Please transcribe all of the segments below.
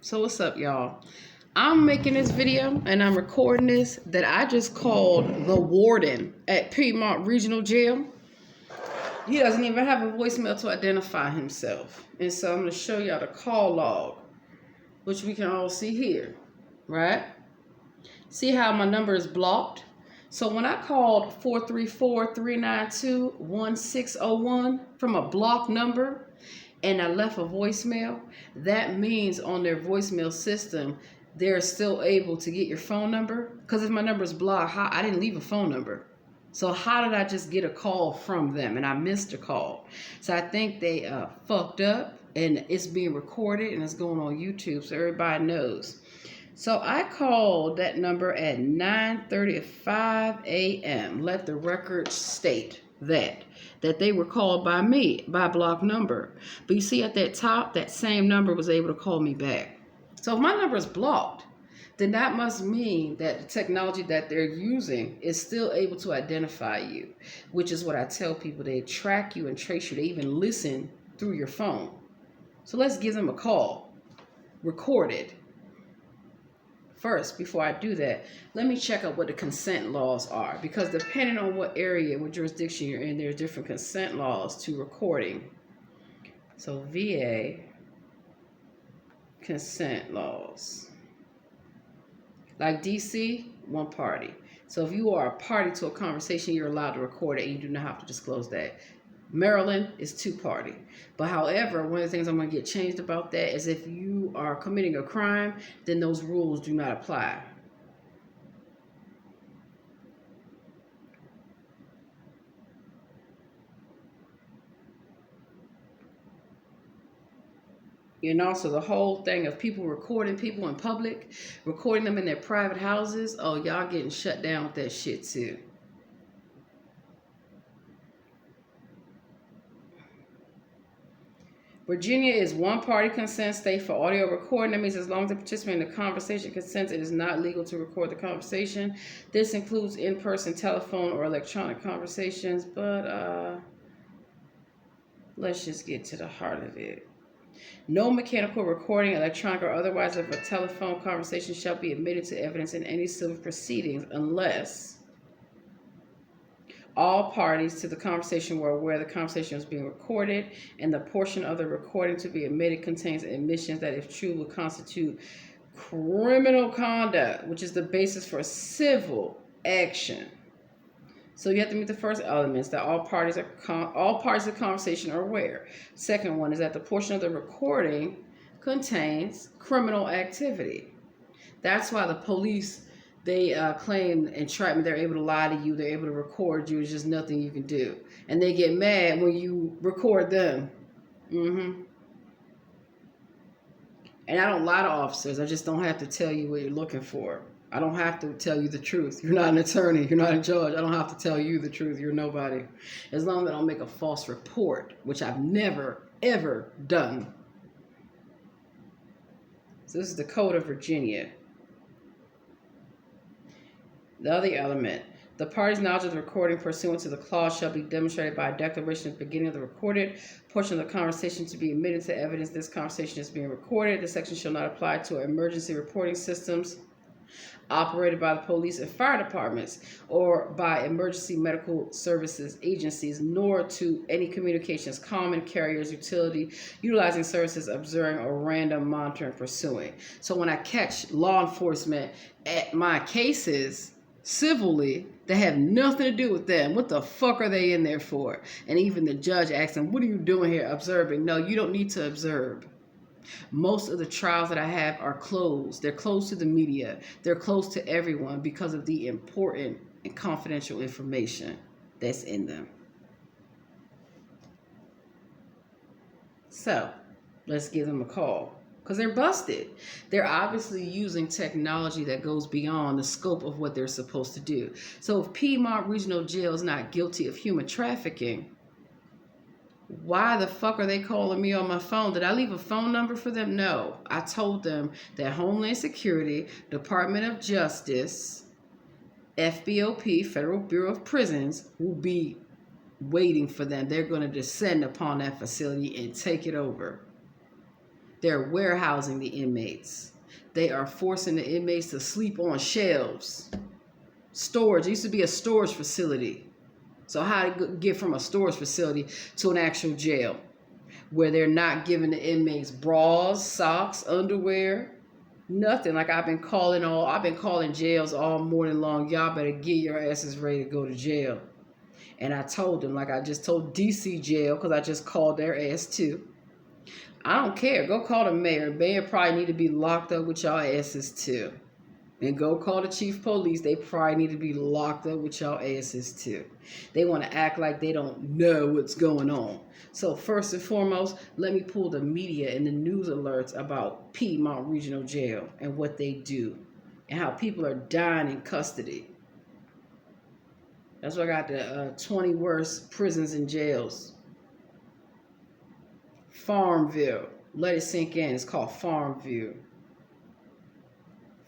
So what's up, y'all? I'm making this video and I'm recording this that I just called the warden at Piedmont Regional Jail. He doesn't even have a voicemail to identify himself. And so I'm going to show y'all the call log, which we can all see here, right? See how my number is blocked? So when I called 434-392-1601 from a blocked number and I left a voicemail, that means on their voicemail system, they're still able to get your phone number. Because if my number is blocked, I didn't leave a phone number. So how did I just get a call from them and I missed a call? So I think they fucked up and it's being recorded and it's going on YouTube so everybody knows. So I called that number at 9:35 a.m. Let the record state that they were called by me, by block number. But you see at that top, that same number was able to call me back. So if my number is blocked, then that must mean that the technology that they're using is still able to identify you, which is what I tell people. They track you and trace you. They even listen through your phone. So let's give them a call, recorded. First, before I do that, let me check out what the consent laws are, because depending on what area, what jurisdiction you're in, there are different consent laws to recording. So VA consent laws. Like DC, one party. So if you are a party to a conversation, you're allowed to record it and you do not have to disclose that. Maryland is two-party. But however, one of the things I'm going to get changed about that is if you are committing a crime, then those rules do not apply. And also the whole thing of people recording people in public, recording them in their private houses, oh, y'all getting shut down with that shit too. Virginia is one-party consent state for audio recording. That means as long as the participant in the conversation consents, it is not legal to record the conversation. This includes in-person, telephone, or electronic conversations. But let's just get to the heart of it. No mechanical recording, electronic or otherwise, of a telephone conversation shall be admitted to evidence in any civil proceedings unless all parties to the conversation were aware the conversation was being recorded and the portion of the recording to be admitted contains admissions that, if true, will constitute criminal conduct, which is the basis for civil action. So you have to meet the first elements, that all parties of the conversation are aware. Second one is that the portion of the recording contains criminal activity. That's why the police, they claim entrapment. They're able to lie to you. They're able to record you. There's just nothing you can do. And they get mad when you record them. And I don't lie to officers. I just don't have to tell you what you're looking for. I don't have to tell you the truth. You're not an attorney. You're not a judge. I don't have to tell you the truth. You're nobody. As long as I don't make a false report, which I've never, ever done. So this is the Code of Virginia. The other element, the party's knowledge of the recording pursuant to the clause shall be demonstrated by a declaration at the beginning of the recorded portion of the conversation to be admitted to evidence this conversation is being recorded. This section shall not apply to emergency reporting systems operated by the police and fire departments or by emergency medical services agencies, nor to any communications, common carriers, utility, utilizing services, observing, or random monitoring, pursuing. So when I catch law enforcement at my cases, civilly, that have nothing to do with them, what the fuck are they in there for? And even the judge asks them, what are you doing here observing? No, you don't need to observe. Most of the trials that I have are closed. They're closed to the media. They're closed to everyone because of the important and confidential information that's in them. So let's give them a call. Because they're busted. They're obviously using technology that goes beyond the scope of what they're supposed to do. So if Piedmont Regional Jail is not guilty of human trafficking, why the fuck are they calling me on my phone? Did I leave a phone number for them? No. I told them that Homeland Security, Department of Justice, FBOP, Federal Bureau of Prisons, will be waiting for them. They're going to descend upon that facility and take it over. They're warehousing the inmates. They are forcing the inmates to sleep on shelves. Storage. It used to be a storage facility. So how to get from a storage facility to an actual jail where they're not giving the inmates bras, socks, underwear, nothing. Like I've been calling jails all morning long. Y'all better get your asses ready to go to jail. And I told them, like I just told DC jail, because I just called their ass too. I don't care. Go call the mayor. The mayor probably need to be locked up with y'all asses too. And go call the chief police. They probably need to be locked up with y'all asses too. They want to act like they don't know what's going on. So first and foremost, let me pull the media and the news alerts about Piedmont Regional Jail and what they do and how people are dying in custody. That's why I got the 20 worst prisons and jails. Farmville. Let it sink in. It's called Farmville.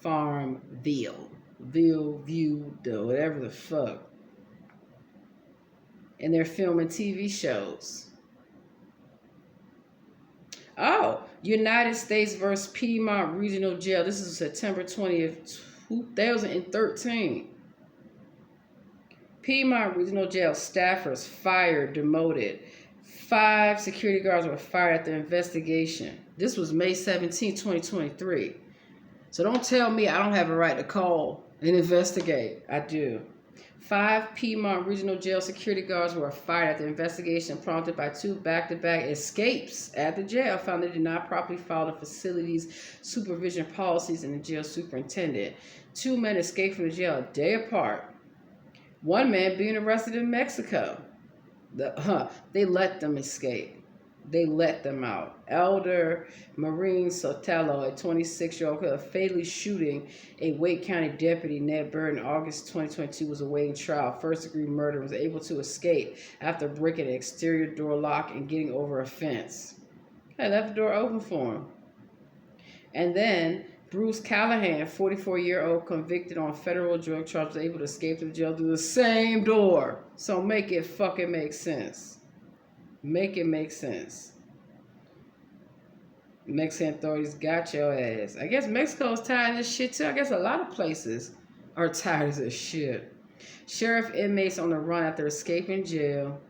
Farmville. Whatever the fuck. And they're filming TV shows. Oh, United States versus Piedmont Regional Jail. This is September 20th, 2013. Piedmont Regional Jail staffers fired, demoted. 5 security guards were fired after investigation. This was May 17, 2023. So don't tell me I don't have a right to call and investigate. I do. 5 Piedmont Regional Jail security guards were fired after investigation prompted by 2 back-to-back escapes at the jail found they did not properly follow the facility's supervision policies and the jail superintendent. 2 men escaped from the jail a day apart. 1 man being arrested in Mexico. They let them escape. They let them out. Elder Maureen Sotelo, a 26-year-old, fatally shooting a Wake County deputy, Ned Bird, in August 2022, was awaiting trial. First-degree murder, was able to escape after breaking an exterior door lock and getting over a fence. I left the door open for him. And then Bruce Callahan, 44-year-old, convicted on federal drug charges, able to escape to the jail through the same door. So make it fucking make sense. Make it make sense. Mexican authorities got your ass. I guess Mexico's tired of this shit too. I guess a lot of places are tired of this shit. Sheriff inmates on the run after escaping jail.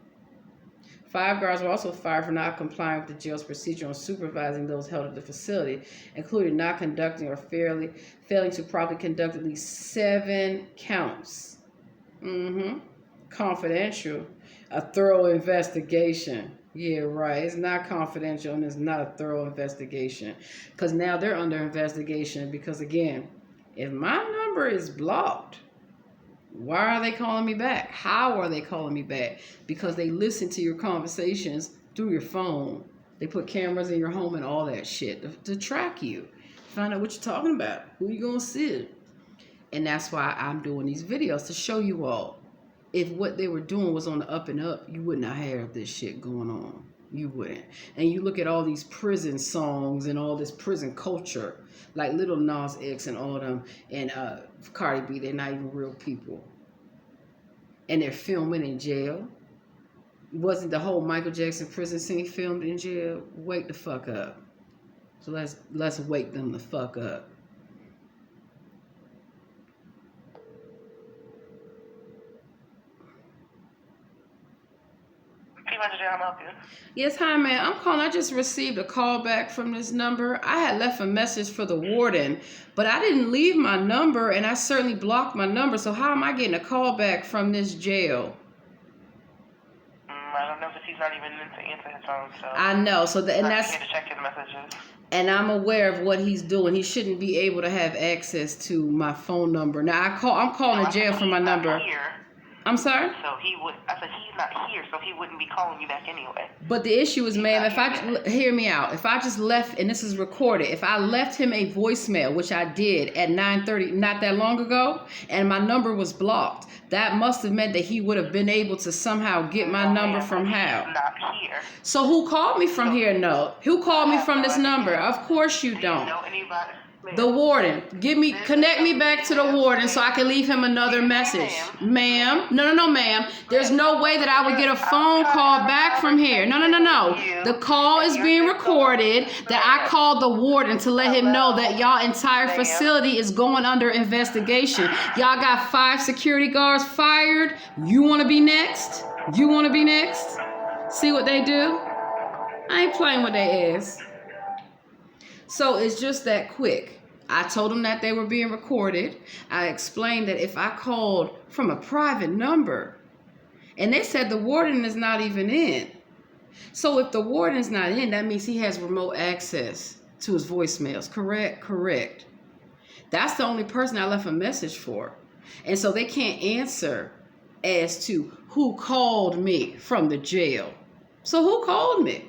5 guards were also fired for not complying with the jail's procedure on supervising those held at the facility, including not conducting or failing to properly conduct at least 7 counts. Confidential. A thorough investigation. Yeah, right. It's not confidential and it's not a thorough investigation. Because now they're under investigation because, again, if my number is blocked, why are they calling me back? How are they calling me back? Because they listen to your conversations through your phone. They put cameras in your home and all that shit to track you. Find out what you're talking about. Who you going to see? And that's why I'm doing these videos, to show you all. If what they were doing was on the up and up, you would not have this shit going on. You wouldn't. And you look at all these prison songs and all this prison culture, like Little Nas X and all them, and Cardi B, they're not even real people. And they're filming in jail. Wasn't the whole Michael Jackson prison scene filmed in jail? Wake the fuck up. So let's wake them the fuck up. Yes, hi, man. I'm calling. I just received a call back from this number. I had left a message for the warden, but I didn't leave my number, and I certainly blocked my number. So how am I getting a call back from this jail? I don't know, because he's not even in to answer his phone. So I know. So and that's to check his messages. And I'm aware of what he's doing. He shouldn't be able to have access to my phone number. Now I'm calling the jail for my number. I'm sorry? So I said he's not here, so he wouldn't be calling you back anyway. But the issue is, ma'am, hear me out. If I just left, and this is recorded, if I left him a voicemail, which I did at 9:30, not that long ago, and my number was blocked, that must have meant that he would have been able to somehow get my number from how? He's not here. So who called me from here? No. Who called me from this number? Of course you don't. Do you know anybody? The warden. Connect me back to the warden so I can leave him another message. Ma'am. No, ma'am. There's no way that I would get a phone call back from here. No. The call is being recorded that I called the warden to let him know that y'all entire facility is going under investigation. Y'all got 5 security guards fired. You want to be next? You want to be next? See what they do? I ain't playing with their ass. So it's just that quick. I told them that they were being recorded. I explained that if I called from a private number, and they said the warden is not even in. So if the warden's not in, that means he has remote access to his voicemails. Correct? Correct. That's the only person I left a message for. And so they can't answer as to who called me from the jail. So who called me?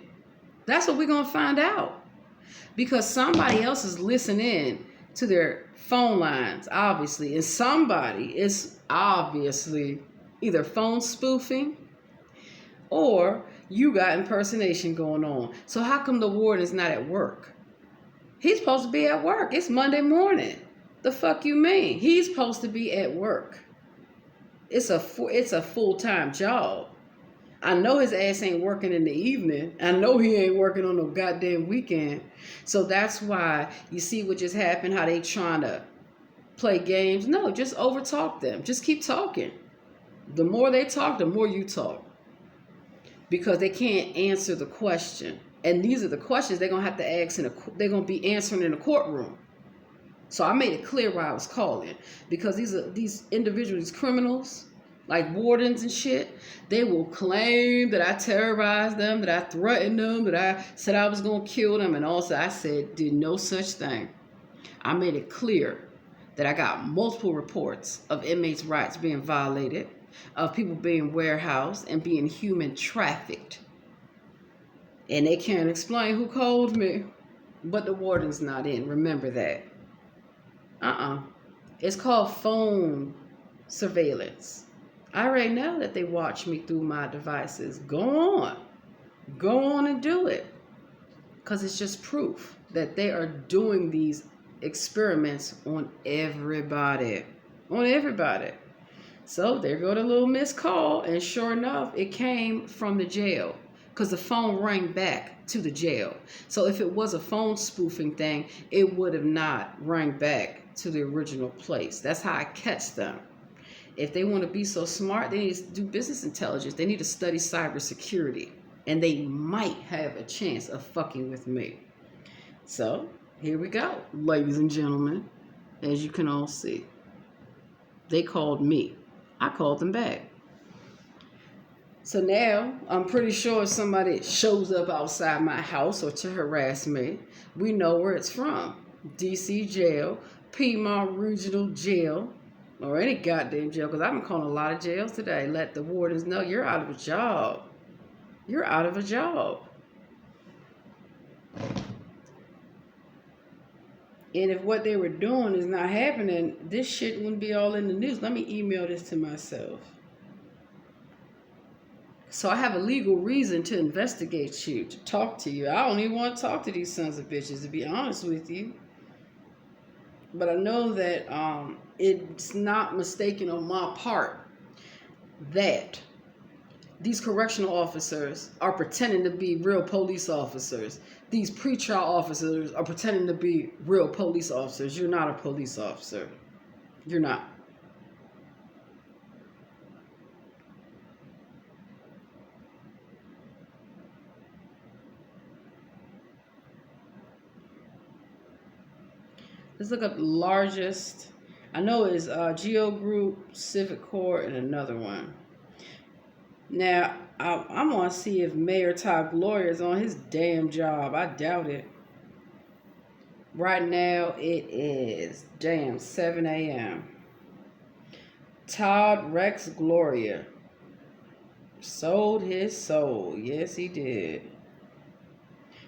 That's what we're going to find out. Because somebody else is listening to their phone lines, obviously. And somebody is obviously either phone spoofing or you got impersonation going on. So how come the warden is not at work? He's supposed to be at work. It's Monday morning. The fuck you mean? He's supposed to be at work. It's a full-time job. I know his ass ain't working in the evening. I know he ain't working on no goddamn weekend. So that's why you see what just happened, how they trying to play games. No, just overtalk them. Just keep talking. The more they talk, the more you talk. Because they can't answer the question. And these are the questions they're going to have to ask, they're going to be answering in the courtroom. So I made it clear why I was calling. Because these individuals, these criminals, like wardens and shit, they will claim that I terrorized them, that I threatened them, that I said I was going to kill them. And also I said, did no such thing. I made it clear that I got multiple reports of inmates' rights being violated, of people being warehoused and being human trafficked. And they can't explain who called me, but the warden's not in. Remember that. It's called phone surveillance. I already know that they watch me through my devices. Go on and do it. Because it's just proof that they are doing these experiments on everybody. On everybody. So there go the little missed call. And sure enough, it came from the jail. Because the phone rang back to the jail. So if it was a phone spoofing thing, it would have not rang back to the original place. That's how I catch them. If they want to be so smart, they need to do business intelligence. They need to study cybersecurity. And they might have a chance of fucking with me. So, here we go, ladies and gentlemen. As you can all see. They called me. I called them back. So now, I'm pretty sure if somebody shows up outside my house or to harass me, we know where it's from. DC jail, Piedmont Regional Jail, or any goddamn jail, because I've been calling a lot of jails today. Let the wardens know you're out of a job. You're out of a job. And if what they were doing is not happening, this shit wouldn't be all in the news. Let me email this to myself. So I have a legal reason to investigate you, to talk to you. I don't even want to talk to these sons of bitches, to be honest with you. But I know that it's not mistaken on my part that these correctional officers are pretending to be real police officers. These pretrial officers are pretending to be real police officers. You're not a police officer. You're not. Let's look up the largest. I know it's Geo Group, Civic Corps, and another one. Now, I want to see if Mayor Todd Gloria is on his damn job. I doubt it. Right now, it is, 7 a.m. Todd Rex Gloria sold his soul. Yes, he did.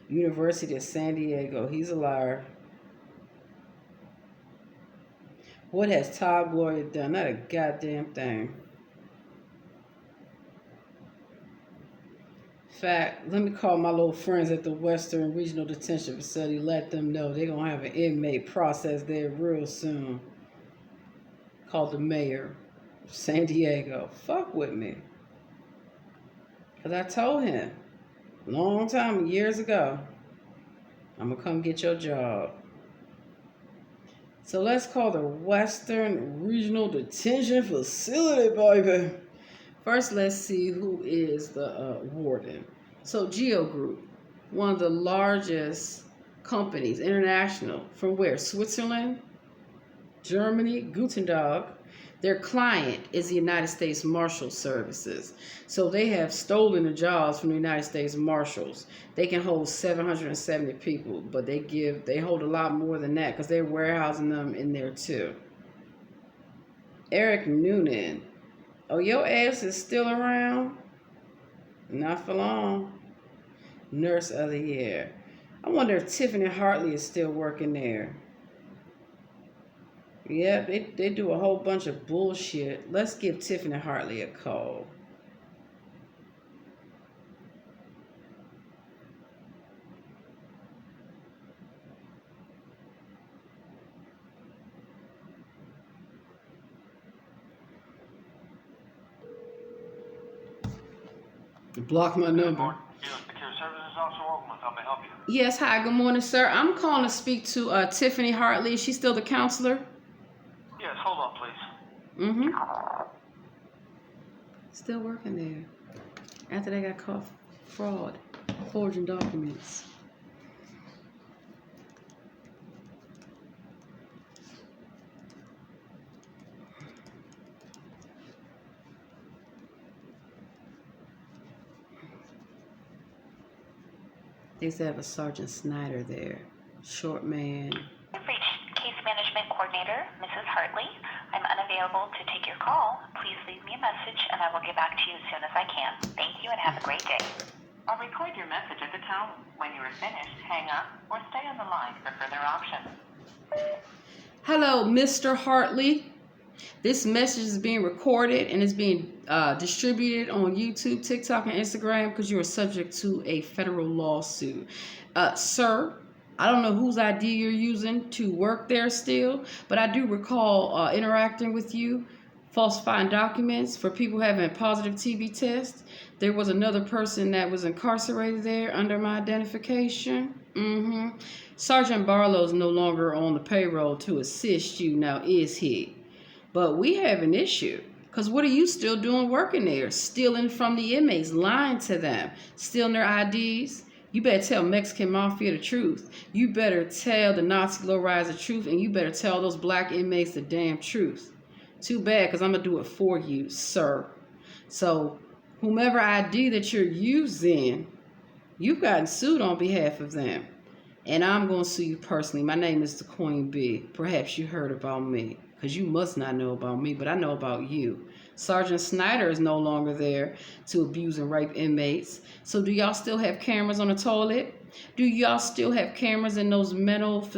University of San Diego. He's a liar. What has Todd Gloria done? Not a goddamn thing. Fact, let me call my little friends at the Western Regional Detention Facility, let them know they're going to have an inmate process there real soon. Call the mayor of San Diego. Fuck with me. Because I told him a long time, years ago, I'm going to come get your job. So let's call the Western Regional Detention Facility, baby. First, let's see who is the warden. So Geo Group, one of the largest companies, international, from where? Switzerland, Germany, Guten Tag. Their client is the United States Marshal Services. So they have stolen the jobs from the United States Marshals. They can hold 770 people, but they hold a lot more than that because they're warehousing them in there too. Eric Noonan. Oh, your ass is still around? Not for long. Nurse of the Year. I wonder if Tiffany Hartley is still working there. Yeah, they do a whole bunch of bullshit. Let's give Tiffany Hartley a call. Block my number. Yes, hi, good morning, sir. I'm calling to speak to Tiffany Hartley. Is she still the counselor? Yes, hold on, please. Mm-hmm. Still working there. After they got caught fraud, forging documents. They used to have a Sergeant Snyder there. Short man. You've reached Case Management Coordinator, Mrs. Hartley. I'm unavailable to take your call. Please leave me a message and I will get back to you as soon as I can. Thank you and have a great day. Or record your message at the tone. When you are finished, hang up or stay on the line for further options. Hello, Mr. Hartley. This message is being recorded and is being distributed on YouTube, TikTok, and Instagram because you are subject to a federal lawsuit. Sir, I don't know whose ID you're using to work there still, but I do recall interacting with you, falsifying documents for people having a positive TB test. There was another person that was incarcerated there under my identification. Sergeant Barlow's no longer on the payroll to assist you now, is he? But we have an issue. Because what are you still doing working there? Stealing from the inmates, lying to them, stealing their IDs. You better tell Mexican Mafia the truth. You better tell the Nazi lowriders the truth, and you better tell those black inmates the damn truth. Too bad, because I'm going to do it for you, sir. So, whomever ID that you're using, you've gotten sued on behalf of them. And I'm going to sue you personally. My name is the Queen Bee. Perhaps you heard about me. Because you must not know about me, but I know about you. Sergeant Snyder is no longer there to abuse and rape inmates. So do y'all still have cameras on the toilet? Do y'all still have cameras in those mental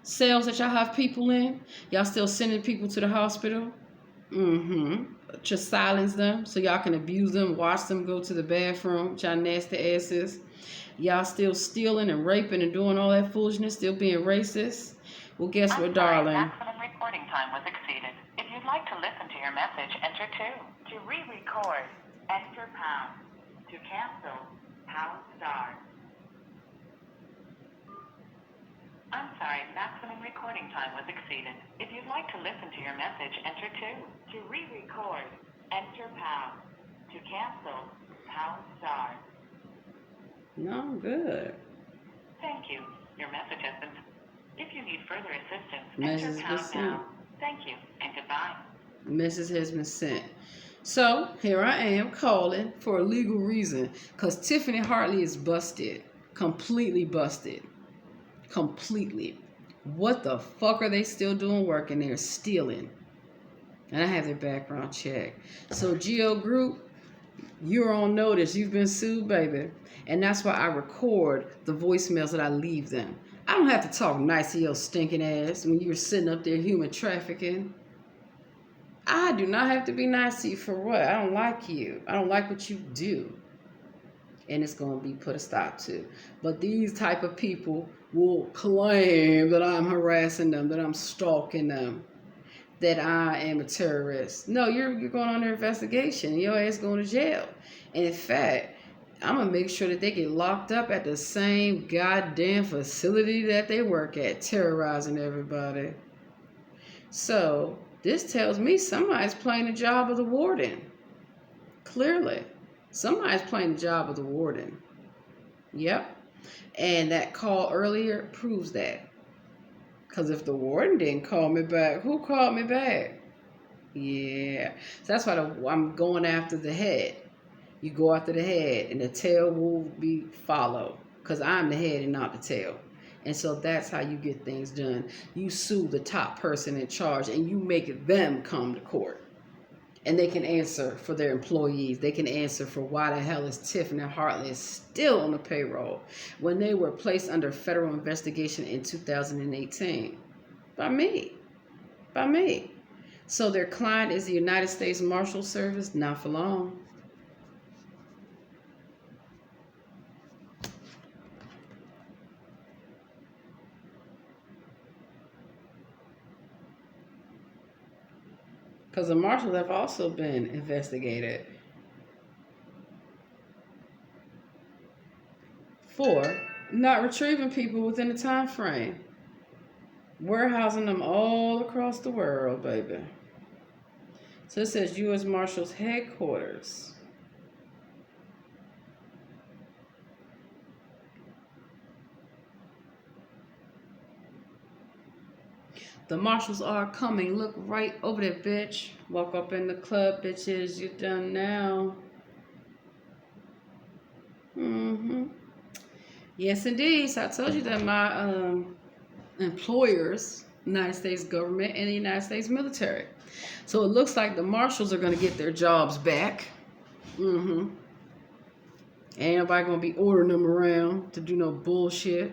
cells that y'all have people in? Y'all still sending people to the hospital? Just silence them so y'all can abuse them, watch them go to the bathroom, y'all nasty asses. Y'all still stealing and raping and doing all that foolishness, still being racist? Well, guess what, darling? Maximum recording time was exceeded. If you'd like to listen to your message, enter 2. To re-record, enter pound. To cancel, pound star. I'm sorry, maximum recording time was exceeded. If you'd like to listen to your message, enter 2. To re-record, enter pound. To cancel, pound star. No, good. Thank you. Your message has been... If you need further assistance, Message enter was pound now. Thank you and goodbye. Message has been sent. So here I am calling for a legal reason because Tiffany Hartley is busted. Completely busted. Completely. What the fuck are they still doing working there? Stealing. And I have their background check. So Geo Group, you're on notice. You've been sued, baby. And that's why I record the voicemails that I leave them. I don't have to talk nice to your stinking ass when you're sitting up there human trafficking. I do not have to be nice to you for what? I don't like you. I don't like what you do. and it's going to be put a stop to. But these type of people will claim that I'm harassing them, that I'm stalking them, that I am a terrorist. No, you're going on their investigation. Your ass going to jail. And in fact, I'm going to make sure that they get locked up at the same goddamn facility that they work at, terrorizing everybody. So this tells me somebody's playing the job of the warden. Clearly, somebody's playing the job of the warden. Yep. And that call earlier proves that. Because if the warden didn't call me back, who called me back? Yeah. So that's why I'm going after the head. You go after the head, and the tail will be followed. Because I'm the head and not the tail. And so that's how you get things done. You sue the top person in charge, and you make them come to court. And they can answer for their employees. They can answer for why the hell is Tiffany Hartley still on the payroll when they were placed under federal investigation in 2018. By me. By me. So their client is the United States Marshal Service, not for long. Because the marshals have also been investigated for not retrieving people within the time frame. Warehousing them all across the world, baby. So it says U.S. Marshals Headquarters. The marshals are coming. Look right over there, bitch. Walk up in the club, bitches. You done now. Yes, indeed. So I told you that my employers, United States government and the United States military. So it looks like the marshals are going to get their jobs back. Ain't nobody going to be ordering them around to do no bullshit.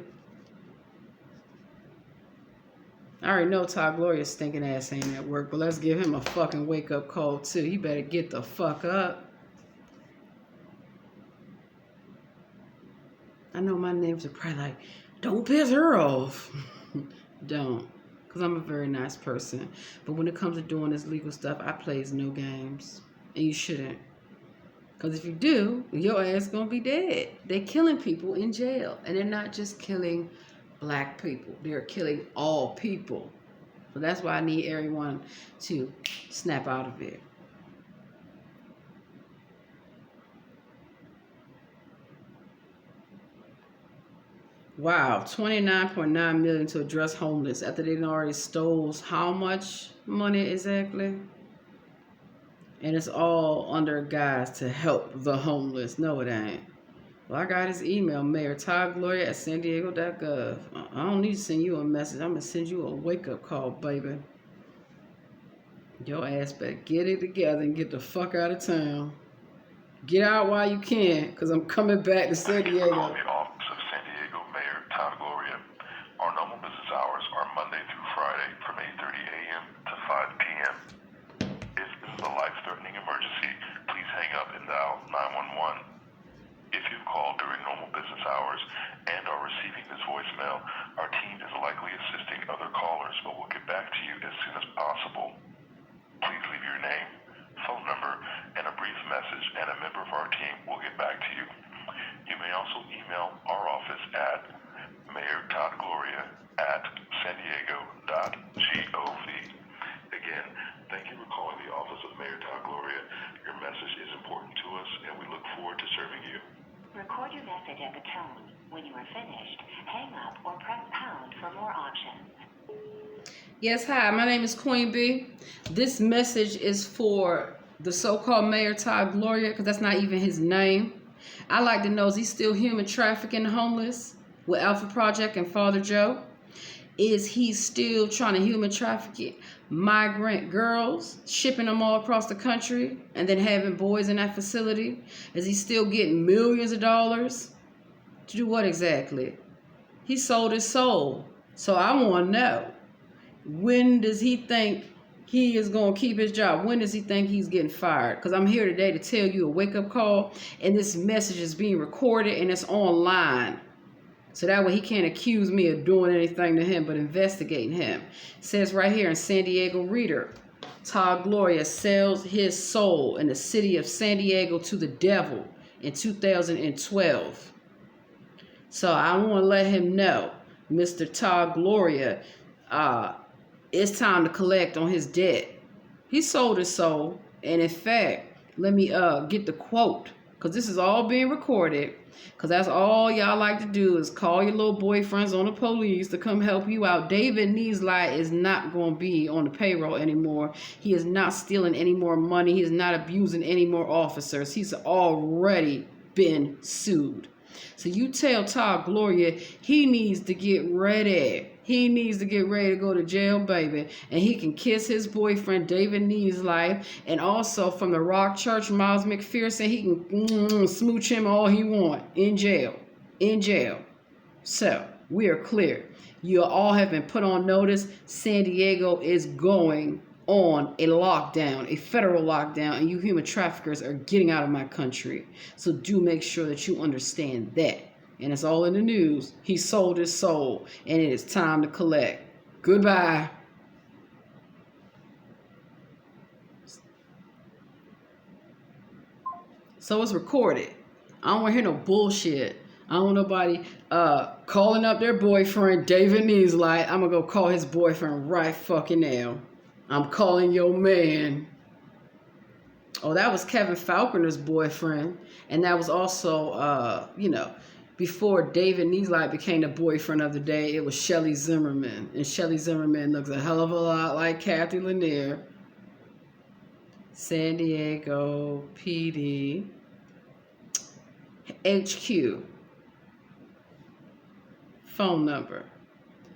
I already know Todd Gloria's stinking ass ain't at work, but let's give him a fucking wake-up call, too. He better get the fuck up. I know my neighbors are probably like, don't piss her off. Don't. Because I'm a very nice person. But when it comes to doing this legal stuff, I plays no games. And you shouldn't. Because if you do, your ass going to be dead. They're killing people in jail. And they're not just killing black people. They're killing all people. So that's why I need everyone to snap out of it. Wow, $29.9 million to address homeless after they already stole how much money exactly? And it's all under guise to help the homeless. No, it ain't. Well, I got his email, Mayor Todd Gloria at san diego.gov. I don't need to send you a message. I'm going to send you a wake-up call, baby. Your ass better get it together and get the fuck out of town. Get out while you can, because I'm coming back to San Diego. The office of San Diego Mayor Todd Gloria. Our normal business hours are Monday through Friday from 8:30 a.m. to 5 p.m. If this is a life-threatening emergency, please hang up and dial 911. If you've called during normal business hours and are receiving this voicemail, our team is likely assisting other callers, but we'll get back to you as soon as possible. Please leave your name, phone number, and a brief message, and a member of our team will get back to you. You may also email our office at mayortoddgloria@sandiego.gov. Again, thank you for calling the office of Mayor Todd Gloria. Your message is important to us, and we look forward to serving you. Record your message at the tone. When you are finished, hang up or press pound for more options. Yes, hi, my name is Queen B. This message is for the so-called Mayor Todd Gloria, because that's not even his name. I like to know, is he still human trafficking homeless with Alpha Project and Father Joe? Is he still trying to human traffic migrant girls, shipping them all across the country, and then having boys in that facility? Is he still getting millions of dollars? To do what exactly? He sold his soul. So I want to know, when does he think he is going to keep his job? When does he think he's getting fired? Because I'm here today to tell you a wake-up call, and this message is being recorded and it's online. So that way he can't accuse me of doing anything to him but investigating him. It says right here in San Diego Reader, Todd Gloria sells his soul in the city of San Diego to the devil in 2012. So I want to let him know, Mr. Todd Gloria, it's time to collect on his debt. He sold his soul. And in fact, let me get the quote, because this is all being recorded, because that's all y'all like to do is call your little boyfriends on the police to come help you out. David Neesley is not going to be on the payroll anymore. He is not stealing any more money. He is not abusing any more officers. He's already been sued. So you tell Todd Gloria he needs to get ready. He needs to get ready to go to jail, baby. And he can kiss his boyfriend, David Neesley. And also from the Rock Church, Miles McPherson, he can smooch him all he want in jail. In jail. So we are clear. You all have been put on notice. San Diego is going on a lockdown, a federal lockdown, and you human traffickers are getting out of my country. So do make sure that you understand that. And it's all in the news. He sold his soul, and it is time to collect. Goodbye. So it's recorded. I don't want to hear no bullshit. I don't want nobody calling up their boyfriend, David Neesley. I'm going to go call his boyfriend right fucking now. I'm calling your man. Oh, that was Kevin Falconer's boyfriend. And that was also, before David Neesley became the boyfriend of the day, it was Shelley Zimmerman. And Shelley Zimmerman looks a hell of a lot like Kathy Lanier. San Diego PD HQ. Phone number.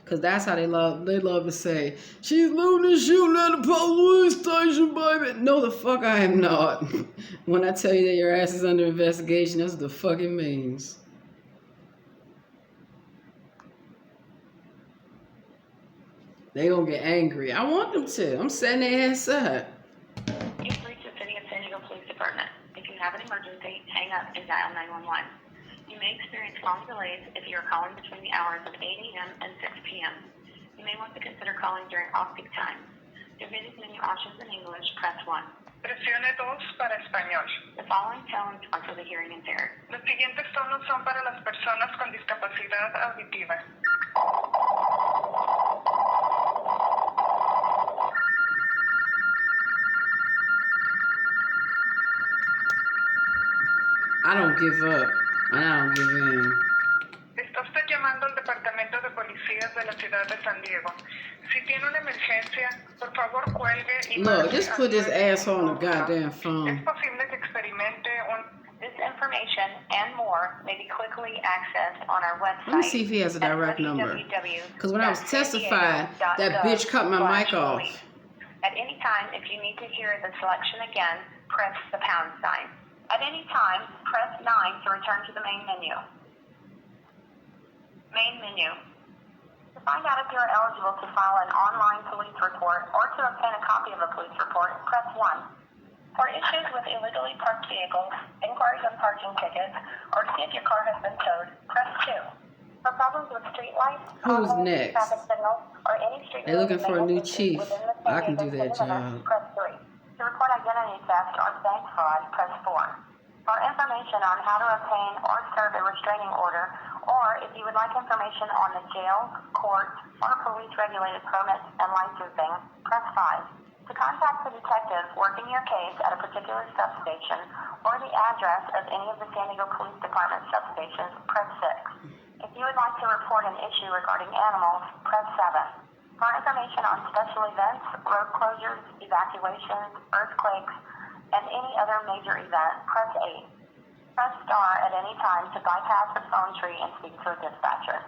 Because that's how they love to say, she's looting and shooting at the police station, baby. No, the fuck I am not. When I tell you that your ass is under investigation, that's what the fuck it means. They gonna get angry. I want them to. I'm setting their ass up. You've reached the City of San Diego Police Department. If you have an emergency, hang up and dial 911. You may experience phone delays if you are calling between the hours of 8 a.m. and 6 p.m. You may want to consider calling during off-peak times. To visit menu options in English, press 1. Presione 2 para español. The following tones are for the hearing impaired. Los siguientes tonos son para las personas con discapacidad auditiva. I don't give up. I don't give in. Está usted llamando al Departamento de Policías de la Ciudad de San Diego. Si tiene una emergencia, por favor cuelgue y Look, just put this marque asshole on the goddamn Es phone. posible que experimente un... This information and more may be quickly accessed on our website. Let me see if he has a direct number. Because when I was testifying, that bitch cut my mic off. At any time, if you need to hear the selection again, press the pound sign. At any time, press 9 to return to the main menu. Main menu. To find out if you are eligible to file an online police report or to obtain a copy of a police report, press 1. For issues with illegally parked vehicles, inquiries on parking tickets, or to see if your car has been towed, press 2. For problems with street lights, Who's potholes, next? traffic signals, or any street They're looking for a new maintenance chief. within the I can San do Diego that city limits, job. press 3. To report identity theft or bank fraud, press 4. For information on how to obtain or serve a restraining order, or if you would like information on the jails, courts, or police-regulated permits and licensing, press 5. To contact the detective working your case at a particular substation or the address of any of the San Diego Police Department substations, press 6. If you would like to report an issue regarding animals, press 7. For information on special events, road closures, evacuations, earthquakes, and any other major event, press 8. Press star at any time to bypass the phone tree and speak to a dispatcher.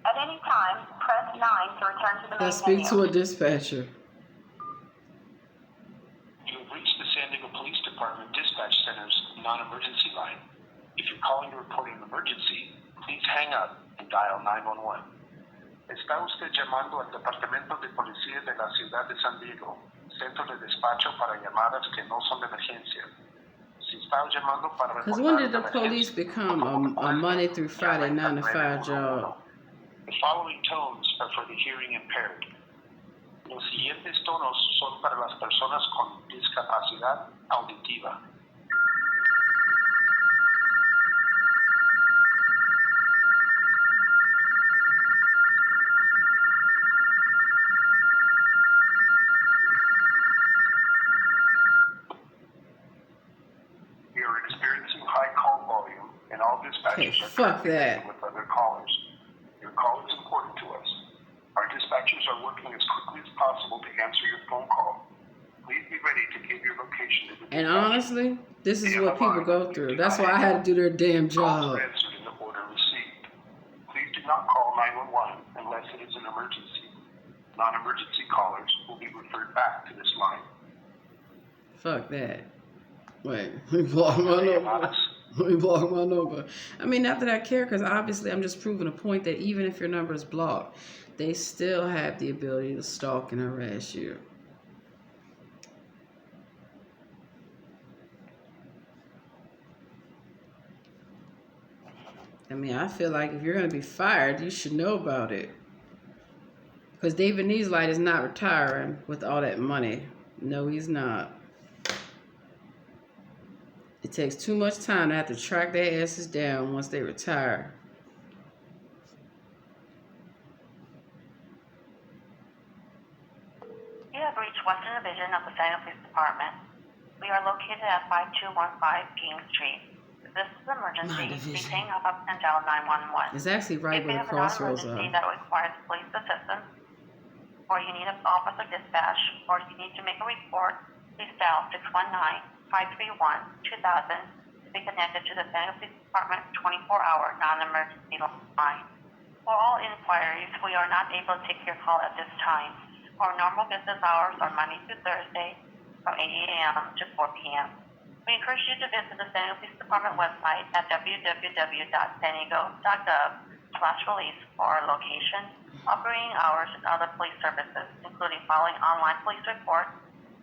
At any time, press 9 to return to the main Let's speak menu. to a dispatcher. You have reached the San Diego Police Department Dispatch Center's non-emergency line. If you're calling to report an emergency, please hang up and dial 911. Está usted llamando al Departamento de Policía de la Ciudad de San Diego. Centro de despacho para llamadas que no son de emergencia. Si estás llamando para Because reportar when did the una police emergencia, become por favor, a Monday cuelgue through y Friday llame 9 to 5 al 911. job? The following tones are for the hearing impaired. Los siguientes tonos son para las personas con discapacidad auditiva. We are experiencing high call volume, and all Okay, dispatchers are fuck currently that. busy with other callers. Your call is important to us. Our dispatchers are working as quickly as possible to answer your phone call. Please be ready to give your location to the And dispatcher. honestly, this is Stay what on the people line. go Please through. do That's not why I hang had up. to do their damn Calls are job. answered in the order received. Please do not call 911 unless it is an emergency. Non-emergency callers will be referred back to this line. Fuck that. Wait, let me block my number. Let me block my number. I mean, not that I care, because obviously I'm just proving a point that even if your number is blocked, they still have the ability to stalk and harass you. I mean, I feel like if you're going to be fired, you should know about it. Because David Neeslight is not retiring with all that money. No, he's not. It takes too much time to have to track their asses down once they retire. You have reached Western Division of the San Police Department. We are located at 5215 King Street. If this is an emergency, please hang up and dial 911. It's actually right If where you the have a crossroads non-emergency are. that requires police assistance, or you need an officer dispatch, or you need to make a report, please dial 619-531-2000 to be connected to the San Police Department 24-hour non-emergency line. For all inquiries, we are not able to take your call at this time. Our normal business hours are Monday through Thursday from 8 a.m. to 4 p.m. We encourage you to visit the San Police Department website at www.sanigo.gov/police for our location, operating hours, and other police services, including filing online police reports,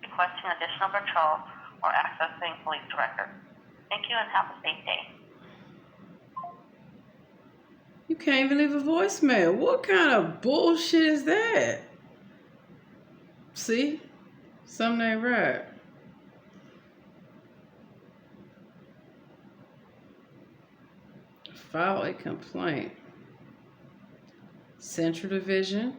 requesting additional patrol, or accessing police records. Thank you and have a safe day. You can't even leave a voicemail. What kind of bullshit is that? See? Something ain't right. File a complaint. Central Division,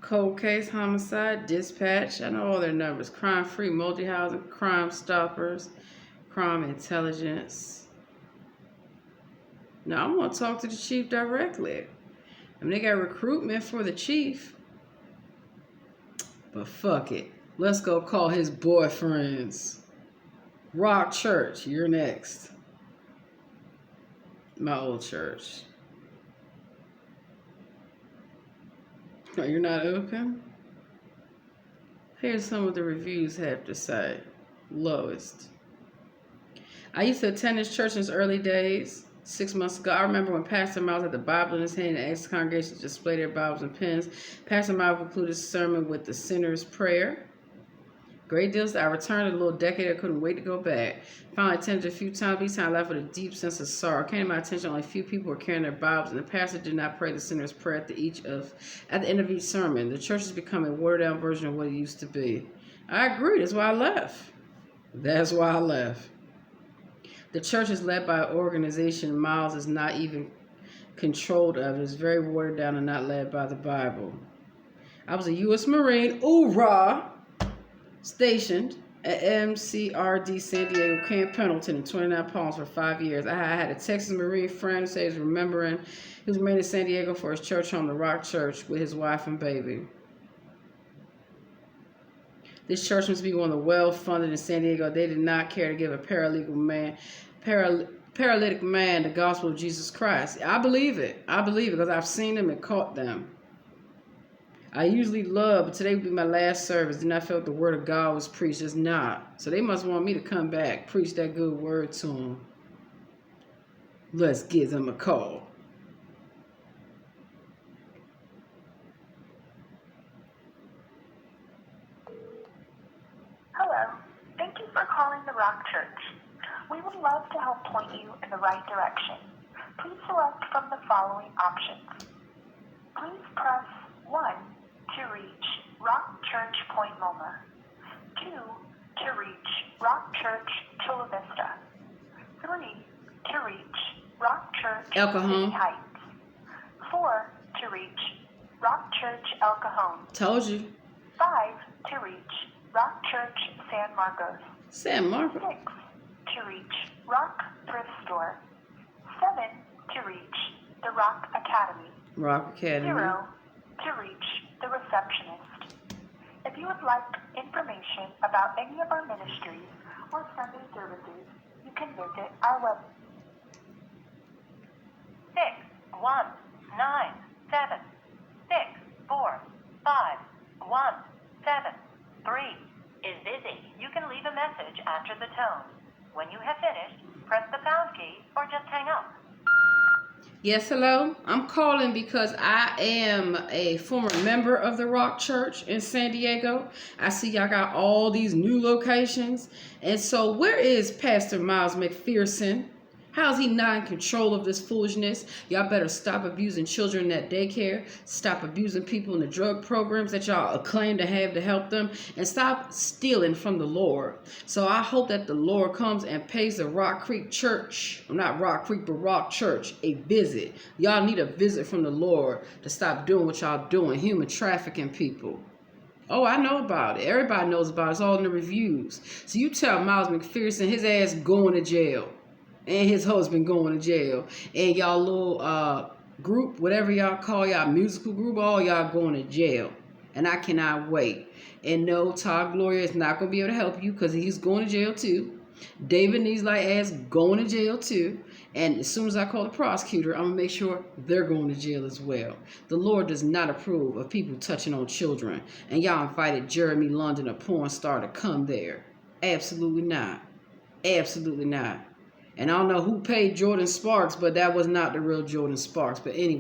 Cold Case Homicide, Dispatch. I know all their numbers. Crime Free, Multi-Housing, Crime Stoppers, Crime Intelligence. Now, I want to talk to the chief directly. I mean, they got recruitment for the chief. But fuck it. Let's go call his boyfriends. Rock Church, you're next. My old church. Oh, you're not open? Here's some of the reviews have to say. Lowest. I used to attend this church in its early days. 6 months ago, I remember when Pastor Miles had the Bible in his hand and asked the congregation to display their Bibles and pens. Pastor Miles concluded his sermon with the sinner's prayer. Great deals. I returned a little decade. I couldn't wait to go back. Finally attended a few times. Each time I left with a deep sense of sorrow. It came to my attention only a few people were carrying their Bibles, and the pastor did not pray the sinner's prayer at the end of each sermon. The church has become a watered down version of what it used to be. I agree. That's why I left. The church is led by an organization Miles is not even controlled of. It is very watered down and not led by the Bible. I was a U.S. Marine, hoorah, stationed at MCRD San Diego Camp Pendleton in 29 Palms for 5 years. I had a Texas Marine friend who said he was remembering he was married in San Diego for his church home, the Rock Church, with his wife and baby. This church must be one of the well-funded in San Diego. They did not care to give a paralytic man the gospel of Jesus Christ. I believe it because I've seen them and caught them. I usually love, but today would be my last service. Then I felt the word of God was preached. It's not. So they must want me to come back, preach that good word to them. Let's give them a call. Rock Church. We would love to help point you in the right direction. Please select from the following options. Please press 1 to reach Rock Church Point Loma, 2 to reach Rock Church Chula Vista, 3 to reach Rock Church El Cajon. City Heights, 4 to reach Rock Church El Cajon, Told you. 5 to reach Rock Church San Marcos, San Marcos. 6 to reach Rock Thrift Store, 7 to reach the Rock Academy, Rock Academy. 0 to reach the receptionist. If you would like information about any of our ministries or Sunday services, you can visit our website. 6 1 9 7 6 4 5 1 7 3 is busy. You can leave a message after the tone. When you have finished, press the pound key or just hang up. Yes, hello. I'm calling because I am a former member of the Rock Church in San Diego. I see y'all got all these new locations. And so where is Pastor Miles McPherson? How is he not in control of this foolishness? Y'all better stop abusing children at daycare. Stop abusing people in the drug programs that y'all claim to have to help them. And stop stealing from the Lord. So I hope that the Lord comes and pays the Rock Creek Church, not Rock Creek, but Rock Church, a visit. Y'all need a visit from the Lord to stop doing what y'all doing, human trafficking people. Oh, I know about it. Everybody knows about it. It's all in the reviews. So you tell Miles McPherson his ass going to jail. And his husband going to jail. And y'all little group, whatever y'all call y'all musical group, all y'all going to jail. And I cannot wait. And no, Todd Gloria is not going to be able to help you because he's going to jail too. David needs like ass going to jail too. And as soon as I call the prosecutor, I'm going to make sure they're going to jail as well. The Lord does not approve of people touching on children. And y'all invited Jeremy London, a porn star, to come there. Absolutely not. Absolutely not. And I don't know who paid Jordan Sparks, but that was not the real Jordan Sparks. But anyway.